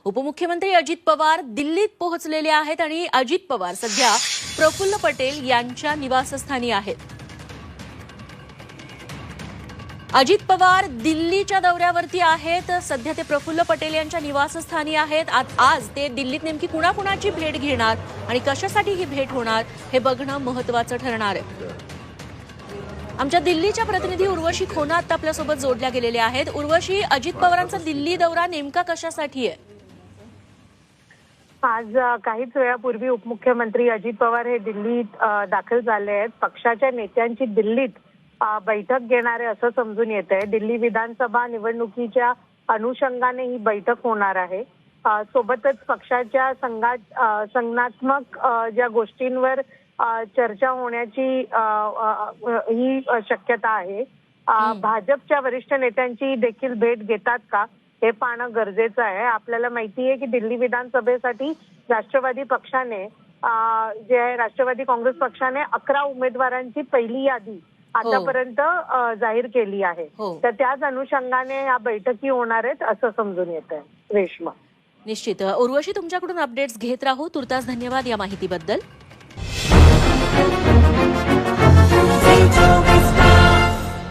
उपमुख्यमंत्री अजित पवार दिल्लीत पोहोचलेले आहेत आणि अजित पवार सध्या प्रफुल्ल पटेल यांच्या निवासस्थानी आहेत। अजित पवार दिल्लीच्या दौऱ्यावरती आहेत। सध्या ते प्रफुल्ल पटेल यांच्या निवासस्थानी आहेत। आज ते दिल्लीत नेमकी कुणाकुणाची भेट घेणार आणि कशासाठी ही भेट होणार हे बघणं महत्त्वाचं ठरणार आहे। आमच्या दिल्लीच्या प्रतिनिधी उर्वशी खोना आता आपल्यासोबत जोडल्या गेलेल्या आहेत। उर्वशी, अजित पवारांचा दिल्ली दौरा नेमका कशासाठी आहे? आज काहीच वेळापूर्वी उपमुख्यमंत्री अजित पवार हे दिल्लीत दाखल झाले आहेत। पक्षाच्या नेत्यांची दिल्लीत बैठक घेणारे असं समजून येत आहे। दिल्ली विधानसभा निवडणुकीच्या अनुषंगाने ही बैठक होणार आहे। सोबतच पक्षाच्या संघटनात्मक ज्या गोष्टींवर चर्चा होण्याची ही शक्यता आहे। भाजपच्या वरिष्ठ नेत्यांची देखील भेट घेतात का हे पाहणं गरजेचं आहे। आपल्याला माहिती आहे की दिल्ली विधानसभेसाठी राष्ट्रवादी पक्षाने राष्ट्रवादी काँग्रेस पक्षाने 11 उमेदवारांची पहिली यादी आतापर्यंत जाहीर केली आहे। तर त्याच अनुषंगाने या बैठकी होणार आहेत असं समजून येत आहे। रेश्मा, निश्चित उर्वशी, तुमच्याकडून अपडेट्स घेत राहू। तुर्तास धन्यवाद या माहितीबद्दल।